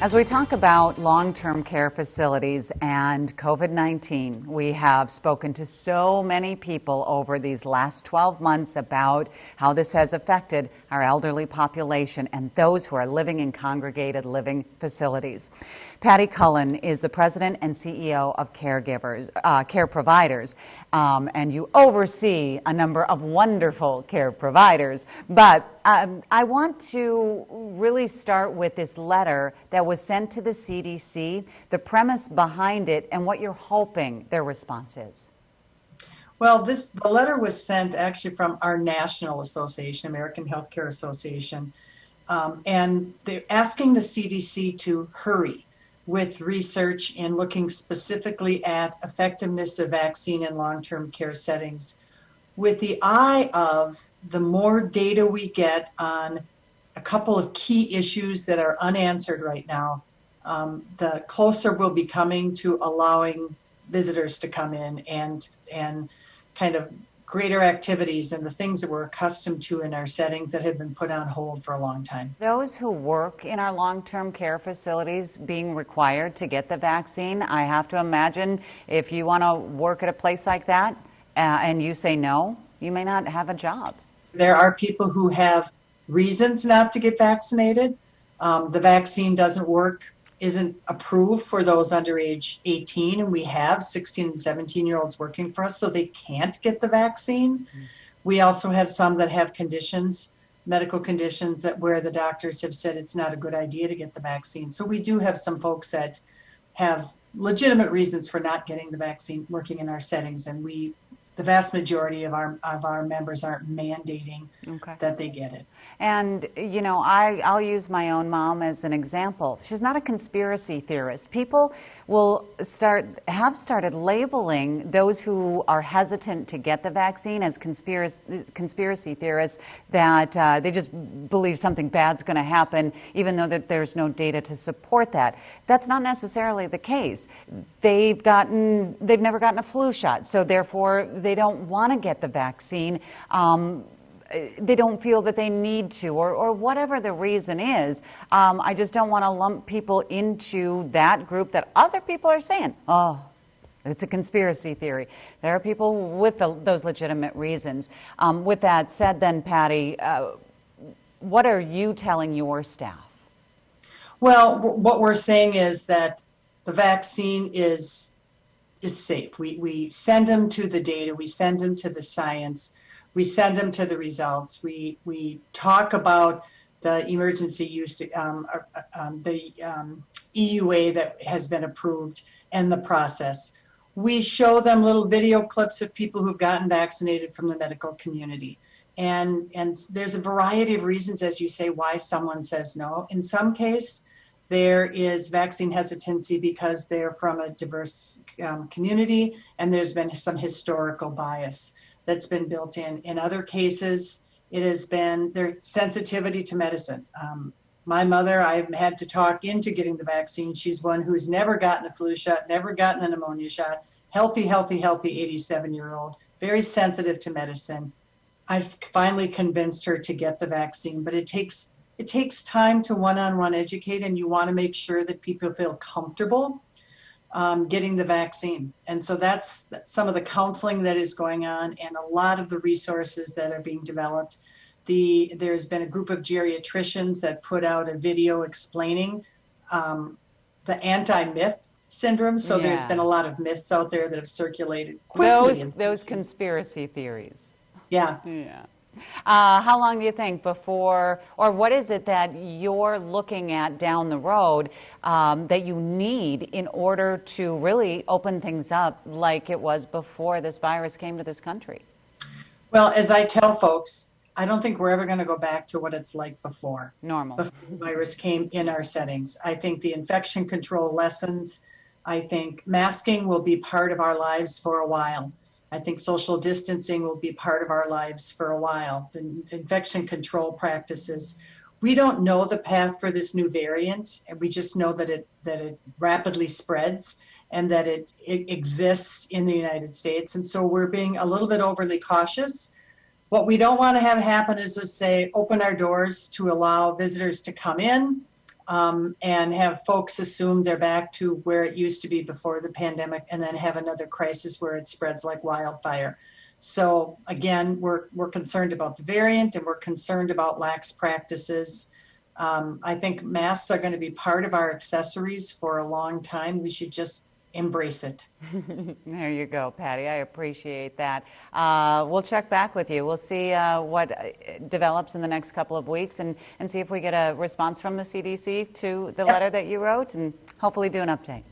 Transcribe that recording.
As we talk about long-term care facilities and COVID-19, we have spoken to so many people over these last 12 months about how this has affected our elderly population and those who are living in congregated living facilities. Patty Cullen is the president and CEO of Care Providers, and you oversee a number of wonderful care providers. But I want to really start with this letter that was sent to the CDC, the premise behind it, and what you're hoping their response is. Well, the letter was sent actually from our national association, American Healthcare Association, and they're asking the CDC to hurry with research and looking specifically at effectiveness of vaccine in long-term care settings, with the eye of the more data we get on a couple of key issues that are unanswered right now, the closer we'll be coming to allowing visitors to come in and kind of greater activities and the things that we're accustomed to in our settings that have been put on hold for a long time. Those who work in our long-term care facilities being required to get the vaccine, I have to imagine if you want to work at a place like that and you say no, you may not have a job. There are people who have reasons not to get vaccinated. The vaccine doesn't work, isn't approved for those under age 18, and we have 16 and 17-year-olds working for us, so they can't get the vaccine. Mm-hmm. We also have some that have conditions, medical conditions, that where the doctors have said it's not a good idea to get the vaccine. So we do have some folks that have legitimate reasons for not getting the vaccine working in our settings, and the vast majority of our members aren't mandating that they get it. And, you know, I'll use my own mom as an example. She's not a conspiracy theorist. People have started labeling those who are hesitant to get the vaccine as conspiracy theorists, that they just believe something bad's going to happen, even though that there's no data to support that. That's not necessarily the case. They've never gotten a flu shot, so therefore they don't want to get the vaccine. They don't feel that they need to, or whatever the reason is. I just don't want to lump people into that group that other people are saying, oh, it's a conspiracy theory. There are people with those legitimate reasons. With that said then, Patty, what are you telling your staff? Well, what we're saying is that the vaccine is safe. We send them to the data, we send them to the science, we send them to the results. We talk about the emergency use, the EUA that has been approved and the process. We show them little video clips of people who've gotten vaccinated from the medical community. And there's a variety of reasons, as you say, why someone says no. In some case, there is vaccine hesitancy because they're from a diverse community and there's been some historical bias that's been built in. In other cases, it has been their sensitivity to medicine. My mother, I've had to talk into getting the vaccine. She's one who's never gotten a flu shot, never gotten a pneumonia shot, healthy 87-year-old, very sensitive to medicine. I've finally convinced her to get the vaccine, but it takes time to one-on-one educate, and you want to make sure that people feel comfortable getting the vaccine. And so that's some of the counseling that is going on and a lot of the resources that are being developed. There's been a group of geriatricians that put out a video explaining the anti-myth syndrome. So There's been a lot of myths out there that have circulated quickly. Those conspiracy theories. Yeah. How long do you think before, or what is it that you're looking at down the road that you need in order to really open things up like it was before this virus came to this country? Well, as I tell folks, I don't think we're ever going to go back to what it's like before. Normal. Before the virus came in our settings. I think the infection control lessons, I think masking will be part of our lives for a while. I think social distancing will be part of our lives for a while. The infection control practices. We don't know the path for this new variant, and we just know that it rapidly spreads and that it exists in the United States. And so we're being a little bit overly cautious. What we don't want to have happen is to say, open our doors to allow visitors to come in, and have folks assume they're back to where it used to be before the pandemic, and then have another crisis where it spreads like wildfire. So again, we're concerned about the variant, and we're concerned about lax practices. I think masks are going to be part of our accessories for a long time. We should just embrace it. There you go, Patty. I appreciate that. We'll check back with you. We'll see what develops in the next couple of weeks, and see if we get a response from the CDC to the letter that you wrote, and hopefully do an update.